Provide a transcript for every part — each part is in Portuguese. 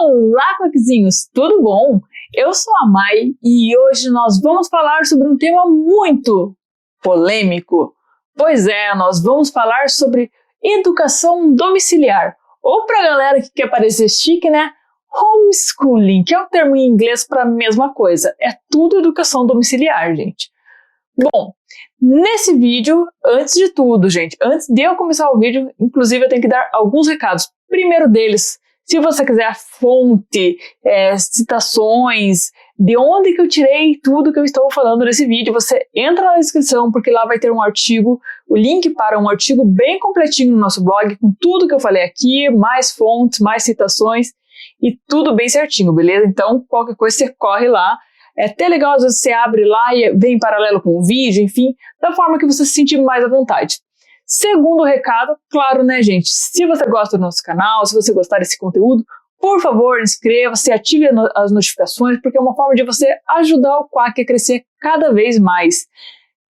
Olá, coquezinhos, tudo bom? Eu sou a Mai e hoje nós vamos falar sobre um tema muito polêmico. Pois é, nós vamos falar sobre educação domiciliar, ou para a galera que quer parecer chique, né? Homeschooling, que é o termo em inglês para a mesma coisa. É tudo educação domiciliar, gente. Bom, nesse vídeo, antes de tudo, gente, antes de eu começar o vídeo, inclusive eu tenho que dar alguns recados. Primeiro deles, se você quiser a fonte, citações, de onde que eu tirei tudo que eu estou falando nesse vídeo, você entra na descrição, porque lá vai ter um artigo, o link para um artigo bem completinho no nosso blog, com tudo que eu falei aqui, mais fontes, mais citações, e tudo bem certinho, beleza? Então, qualquer coisa você corre lá. É até legal, às vezes você abre lá e vem em paralelo com o vídeo, enfim, da forma que você se sentir mais à vontade. Segundo recado, claro, né, gente? Se você gosta do nosso canal, se você gostar desse conteúdo, por favor, inscreva-se, ative as notificações, porque é uma forma de você ajudar o Quack a crescer cada vez mais.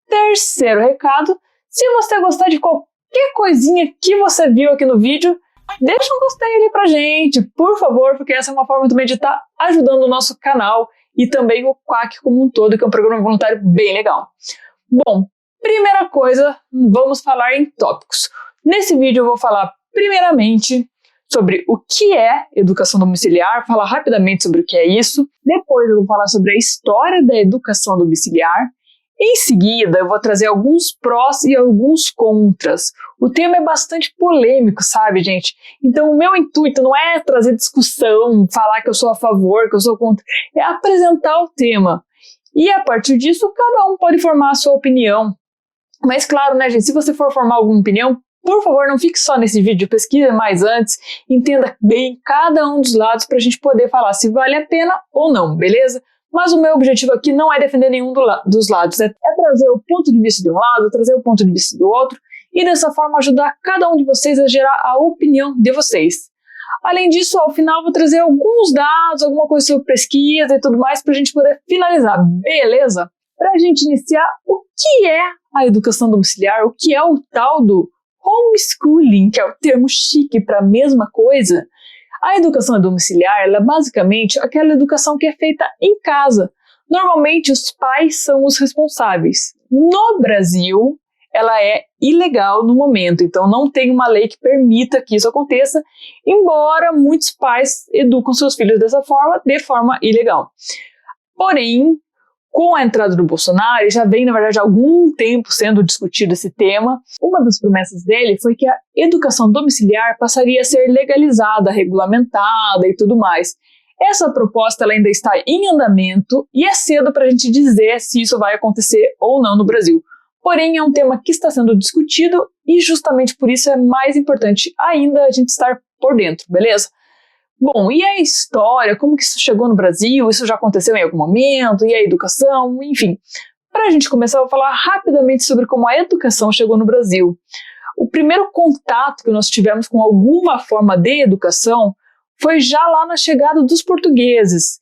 Terceiro recado, se você gostar de qualquer coisinha que você viu aqui no vídeo, deixa um gostei ali pra gente, por favor, porque essa é uma forma também de estar ajudando o nosso canal e também o Quack como um todo, que é um programa voluntário bem legal. Bom, primeira coisa, vamos falar em tópicos. Nesse vídeo eu vou falar primeiramente sobre o que é educação domiciliar, falar rapidamente sobre o que é isso. Depois eu vou falar sobre a história da educação domiciliar. Em seguida eu vou trazer alguns prós e alguns contras. O tema é bastante polêmico, sabe, gente? Então o meu intuito não é trazer discussão, falar que eu sou a favor, que eu sou contra, é apresentar o tema. E a partir disso cada um pode formar a sua opinião. Mas claro, né, gente, se você for formar alguma opinião, por favor, não fique só nesse vídeo, pesquise mais antes, entenda bem cada um dos lados para a gente poder falar se vale a pena ou não, beleza? Mas o meu objetivo aqui não é defender nenhum dos lados, é trazer o ponto de vista de um lado, trazer o ponto de vista do outro, e dessa forma ajudar cada um de vocês a gerar a opinião de vocês. Além disso, ao final vou trazer alguns dados, alguma coisa sobre pesquisa e tudo mais para a gente poder finalizar, beleza? Para a gente iniciar, o que é a educação domiciliar, o que é o tal do homeschooling, que é o termo chique para a mesma coisa. A educação domiciliar ela é basicamente aquela educação que é feita em casa. Normalmente os pais são os responsáveis. No Brasil, ela é ilegal no momento, então não tem uma lei que permita que isso aconteça, embora muitos pais educam seus filhos dessa forma, de forma ilegal. Porém, com a entrada do Bolsonaro, já vem, na verdade, há algum tempo sendo discutido esse tema. Uma das promessas dele foi que a educação domiciliar passaria a ser legalizada, regulamentada e tudo mais. Essa proposta ela ainda está em andamento e é cedo para a gente dizer se isso vai acontecer ou não no Brasil. Porém, é um tema que está sendo discutido e justamente por isso é mais importante ainda a gente estar por dentro, beleza? Bom, e a história, como que isso chegou no Brasil, isso já aconteceu em algum momento, e a educação, enfim. Para a gente começar, eu vou falar rapidamente sobre como a educação chegou no Brasil. O primeiro contato que nós tivemos com alguma forma de educação foi já lá na chegada dos portugueses.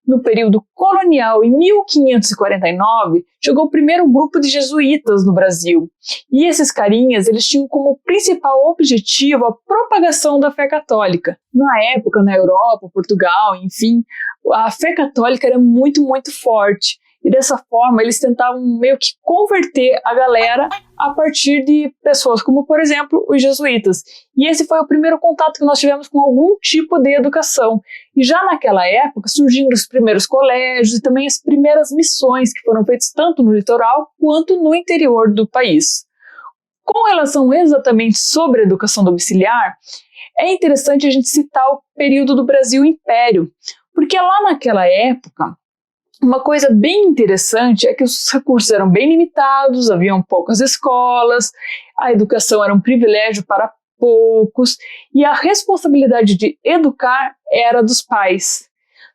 No período colonial, em 1549, chegou o primeiro grupo de jesuítas no Brasil. E esses carinhas, eles tinham como principal objetivo a propagação da fé católica. Na época, na Europa, Portugal, enfim, a fé católica era muito, muito forte. E dessa forma, eles tentavam meio que converter a galera a partir de pessoas como, por exemplo, os jesuítas. E esse foi o primeiro contato que nós tivemos com algum tipo de educação. E já naquela época surgiram os primeiros colégios e também as primeiras missões que foram feitas tanto no litoral quanto no interior do país. Com relação exatamente sobre a educação domiciliar, é interessante a gente citar o período do Brasil Império, porque lá naquela época, uma coisa bem interessante é que os recursos eram bem limitados, haviam poucas escolas, a educação era um privilégio para poucos e a responsabilidade de educar era dos pais.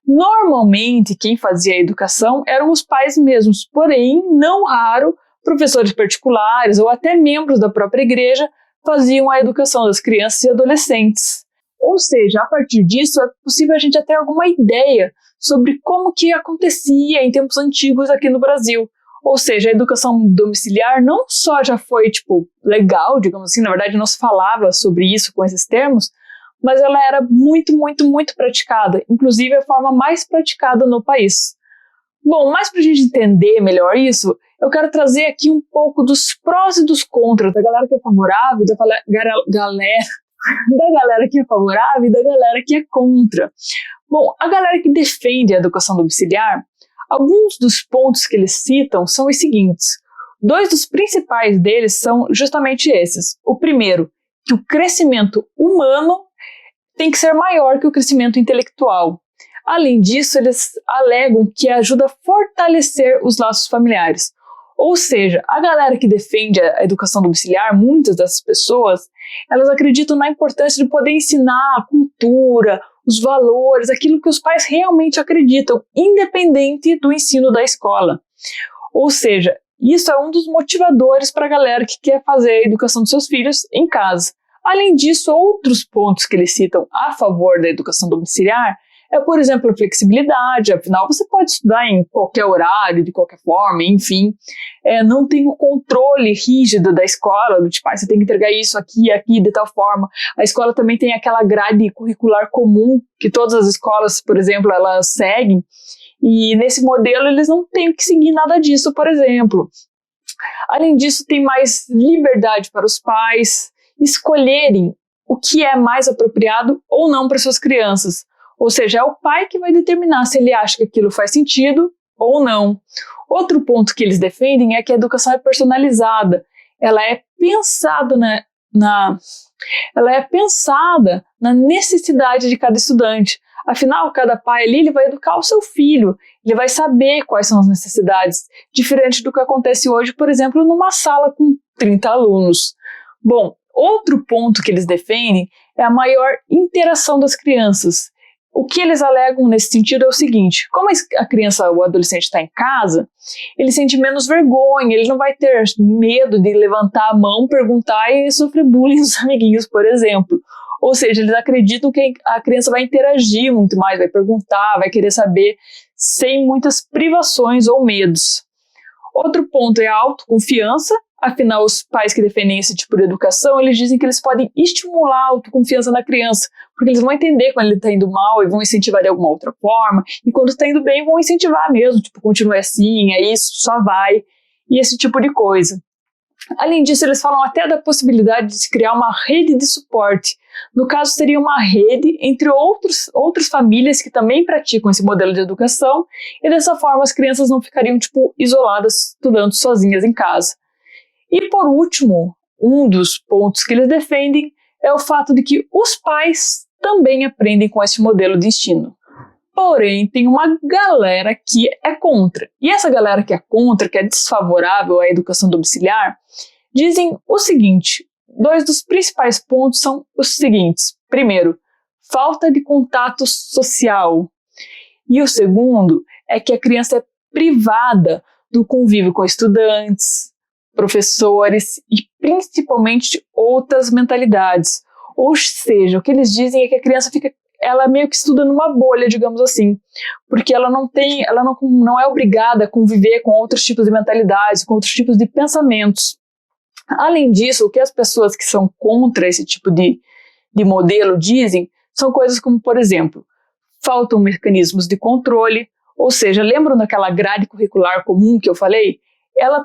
Normalmente, quem fazia a educação eram os pais mesmos, porém, não raro, professores particulares ou até membros da própria igreja faziam a educação das crianças e adolescentes. Ou seja, a partir disso é possível a gente ter alguma ideia sobre como que acontecia em tempos antigos aqui no Brasil. Ou seja, a educação domiciliar não só já foi, legal, digamos assim, na verdade não se falava sobre isso com esses termos, mas ela era muito, muito, muito praticada, inclusive a forma mais praticada no país. Bom, mas para a gente entender melhor isso, eu quero trazer aqui um pouco dos prós e dos contras da galera que é favorável, da galera que é favorável e da galera que é contra. Bom, a galera que defende a educação domiciliar, alguns dos pontos que eles citam são os seguintes. 2 dos principais deles são justamente esses. O primeiro, que o crescimento humano tem que ser maior que o crescimento intelectual. Além disso, eles alegam que ajuda a fortalecer os laços familiares. Ou seja, a galera que defende a educação domiciliar, muitas dessas pessoas, elas acreditam na importância de poder ensinar a cultura, os valores, aquilo que os pais realmente acreditam, independente do ensino da escola. Ou seja, isso é um dos motivadores para a galera que quer fazer a educação dos seus filhos em casa. Além disso, outros pontos que eles citam a favor da educação domiciliar é, por exemplo, a flexibilidade, afinal você pode estudar em qualquer horário, de qualquer forma, enfim. Não tem o controle rígido da escola, do tipo, você tem que entregar isso aqui, de tal forma. A escola também tem aquela grade curricular comum, que todas as escolas, por exemplo, elas seguem, e nesse modelo eles não têm que seguir nada disso, por exemplo. Além disso, tem mais liberdade para os pais escolherem o que é mais apropriado ou não para suas crianças. Ou seja, é o pai que vai determinar se ele acha que aquilo faz sentido ou não. Outro ponto que eles defendem é que a educação é personalizada. Ela é pensada na necessidade de cada estudante. Afinal, cada pai ali ele vai educar o seu filho, ele vai saber quais são as necessidades, diferente do que acontece hoje, por exemplo, numa sala com 30 alunos. Bom, outro ponto que eles defendem é a maior interação das crianças. O que eles alegam nesse sentido é o seguinte: como a criança ou o adolescente está em casa, ele sente menos vergonha, ele não vai ter medo de levantar a mão, perguntar e sofrer bullying dos amiguinhos, por exemplo. Ou seja, eles acreditam que a criança vai interagir muito mais, vai perguntar, vai querer saber, sem muitas privações ou medos. Outro ponto é a autoconfiança. Afinal, os pais que defendem esse tipo de educação, eles dizem que eles podem estimular a autoconfiança na criança, porque eles vão entender quando ele está indo mal e vão incentivar de alguma outra forma, e quando está indo bem vão incentivar mesmo, tipo, continue assim, é isso, só vai, e esse tipo de coisa. Além disso, eles falam até da possibilidade de se criar uma rede de suporte. No caso, seria uma rede entre outras famílias que também praticam esse modelo de educação, e dessa forma as crianças não ficariam, tipo, isoladas, estudando sozinhas em casa. E por último, um dos pontos que eles defendem é o fato de que os pais também aprendem com esse modelo de ensino. Porém, tem uma galera que é contra. E essa galera que é contra, que é desfavorável à educação domiciliar, dizem o seguinte: 2 dos principais pontos são os seguintes. Primeiro, falta de contato social. E o segundo é que a criança é privada do convívio com estudantes, professores e principalmente outras mentalidades. Ou seja, o que eles dizem é que a criança ela meio que estuda numa bolha, digamos assim, porque ela não é obrigada a conviver com outros tipos de mentalidades, com outros tipos de pensamentos. Além disso, o que as pessoas que são contra esse tipo de modelo dizem são coisas como, por exemplo, faltam mecanismos de controle, ou seja, lembram daquela grade curricular comum que eu falei? Ela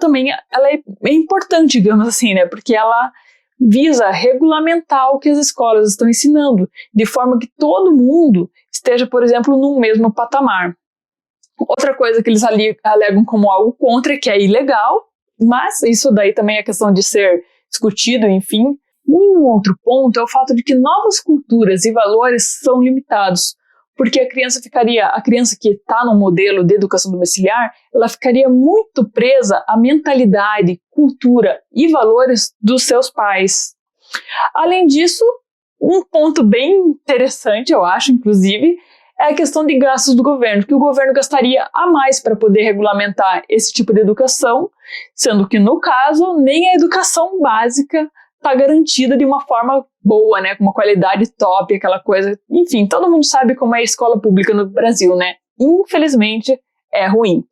é importante, digamos assim, né? Porque ela visa regulamentar o que as escolas estão ensinando, de forma que todo mundo esteja, por exemplo, no mesmo patamar. Outra coisa que eles alegam como algo contra é que é ilegal, mas isso daí também é questão de ser discutido, enfim. E um outro ponto é o fato de que novas culturas e valores são limitados, porque a criança que está no modelo de educação domiciliar, ela ficaria muito presa à mentalidade, cultura e valores dos seus pais. Além disso, um ponto bem interessante, eu acho, inclusive, é a questão de gastos do governo, que o governo gastaria a mais para poder regulamentar esse tipo de educação, sendo que, no caso, nem a educação básica está garantida de uma forma boa, né, com uma qualidade top, aquela coisa, enfim, todo mundo sabe como é a escola pública no Brasil, né, infelizmente é ruim.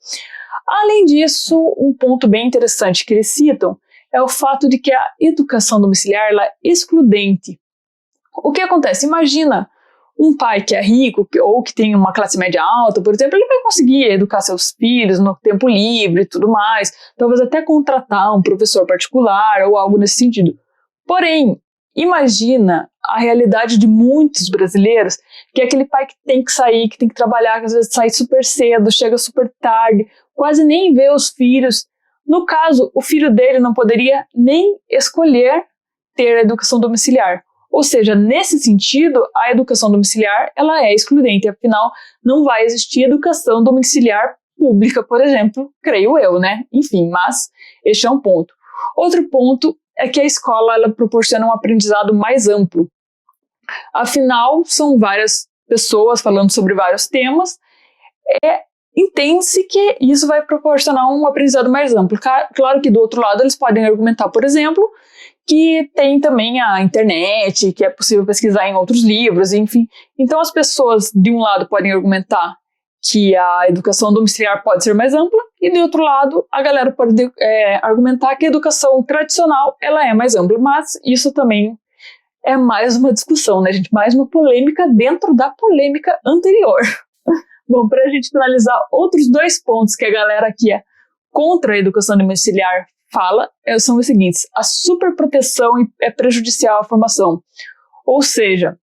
Além disso, um ponto bem interessante que eles citam é o fato de que a educação domiciliar ela é excludente. O que acontece? Imagina um pai que é rico ou que tem uma classe média alta, por exemplo, ele vai conseguir educar seus filhos no tempo livre e tudo mais, talvez até contratar um professor particular ou algo nesse sentido. Porém, imagina a realidade de muitos brasileiros, que é aquele pai que tem que sair, que tem que trabalhar, que às vezes sai super cedo, chega super tarde, quase nem vê os filhos. No caso, o filho dele não poderia nem escolher ter a educação domiciliar. Ou seja, nesse sentido, a educação domiciliar ela é excludente, afinal, não vai existir educação domiciliar pública, por exemplo, creio eu, né? Enfim, mas este é um ponto. Outro ponto é que a escola ela proporciona um aprendizado mais amplo. Afinal, são várias pessoas falando sobre vários temas, entende-se que isso vai proporcionar um aprendizado mais amplo. Claro que do outro lado eles podem argumentar, por exemplo, que tem também a internet, que é possível pesquisar em outros livros, enfim. Então as pessoas de um lado podem argumentar que a educação domiciliar pode ser mais ampla e de outro lado a galera pode argumentar que a educação tradicional ela é mais ampla, mas isso também é mais uma discussão, né, gente? Mais uma polêmica dentro da polêmica anterior. Bom, para a gente finalizar, outros 2 pontos que a galera aqui é contra a educação domiciliar fala são os seguintes: a superproteção é prejudicial à formação. Ou seja,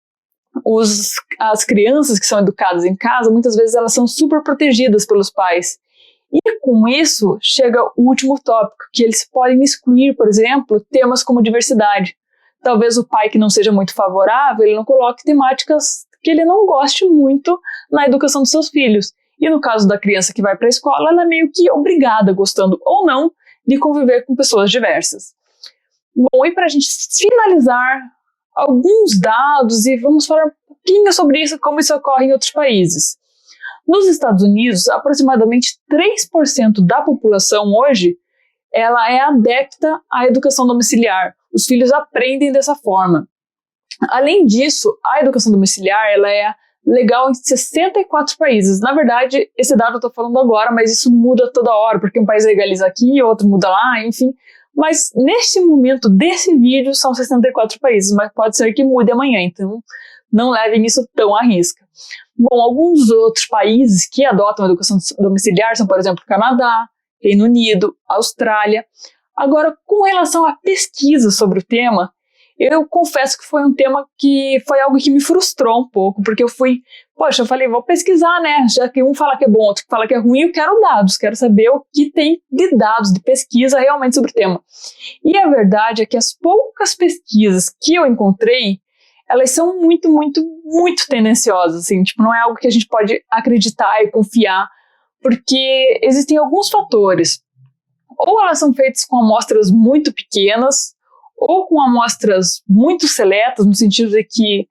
as crianças que são educadas em casa, muitas vezes elas são super protegidas pelos pais. E com isso chega o último tópico, que eles podem excluir, por exemplo, temas como diversidade. Talvez o pai que não seja muito favorável, ele não coloque temáticas que ele não goste muito na educação dos seus filhos. E no caso da criança que vai para a escola, ela é meio que obrigada, gostando ou não, de conviver com pessoas diversas. Bom, e para a gente finalizar, alguns dados e vamos falar um pouquinho sobre isso, como isso ocorre em outros países. Nos Estados Unidos, aproximadamente 3% da população hoje, ela é adepta à educação domiciliar. Os filhos aprendem dessa forma. Além disso, a educação domiciliar ela é legal em 64 países. Na verdade, esse dado eu estou falando agora, mas isso muda toda hora, porque um país legaliza aqui, outro muda lá, enfim. Mas neste momento desse vídeo são 64 países, mas pode ser que mude amanhã, então não levem isso tão à risca. Bom, alguns outros países que adotam a educação domiciliar são, por exemplo, Canadá, Reino Unido, Austrália. Agora, com relação à pesquisa sobre o tema, eu confesso que foi um tema que foi algo que me frustrou um pouco, porque eu falei, vou pesquisar, né? Já que um fala que é bom, outro fala que é ruim, eu quero dados, quero saber o que tem de dados, de pesquisa realmente sobre o tema. E a verdade é que as poucas pesquisas que eu encontrei, elas são muito, muito, muito tendenciosas, assim, tipo, não é algo que a gente pode acreditar e confiar, porque existem alguns fatores. Ou elas são feitas com amostras muito pequenas, ou com amostras muito seletas, no sentido de que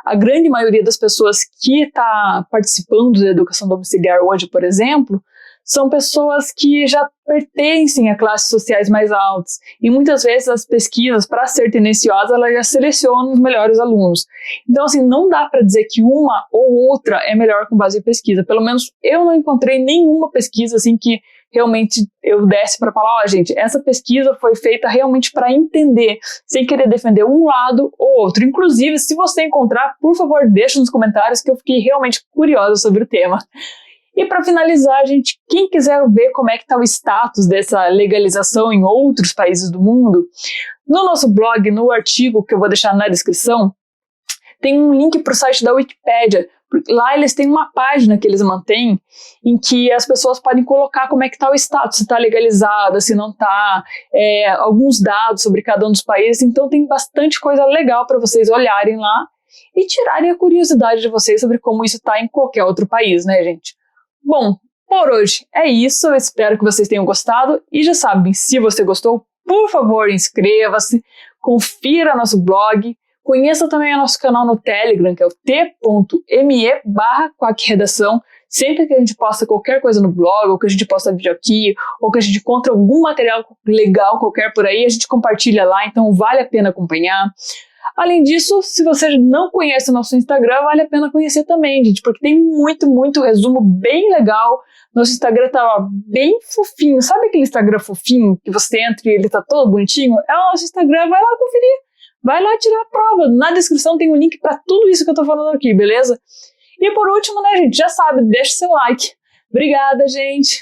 a grande maioria das pessoas que está participando da educação domiciliar hoje, por exemplo, são pessoas que já pertencem a classes sociais mais altas. E muitas vezes as pesquisas, para ser tendenciosas, elas já selecionam os melhores alunos. Então, assim, não dá para dizer que uma ou outra é melhor com base em pesquisa. Pelo menos eu não encontrei nenhuma pesquisa assim que realmente eu desse para falar, gente, essa pesquisa foi feita realmente para entender, sem querer defender um lado ou outro. Inclusive, se você encontrar, por favor, deixa nos comentários que eu fiquei realmente curiosa sobre o tema. E para finalizar, gente, quem quiser ver como é que está o status dessa legalização em outros países do mundo, no nosso blog, no artigo que eu vou deixar na descrição, tem um link para o site da Wikipédia. Lá eles têm uma página que eles mantêm em que as pessoas podem colocar como é que está o status, se está legalizada, se não está, alguns dados sobre cada um dos países. Então tem bastante coisa legal para vocês olharem lá e tirarem a curiosidade de vocês sobre como isso está em qualquer outro país, né, gente? Bom, por hoje é isso. Eu espero que vocês tenham gostado e já sabem, se você gostou, por favor, inscreva-se, confira nosso blog. Conheça também o nosso canal no Telegram, que é o t.me/quackredação. Sempre que a gente posta qualquer coisa no blog, ou que a gente posta vídeo aqui, ou que a gente encontra algum material legal qualquer por aí, a gente compartilha lá, então vale a pena acompanhar. Além disso, se você não conhece o nosso Instagram, vale a pena conhecer também, gente, porque tem muito, muito resumo bem legal. Nosso Instagram tá bem fofinho. Sabe aquele Instagram fofinho que você entra e ele tá todo bonitinho? É o nosso Instagram, vai lá conferir. vai lá tirar a prova. Na descrição tem um link para tudo isso que eu tô falando aqui, beleza? E por último, né, gente, já sabe, deixa seu like. Obrigada, gente!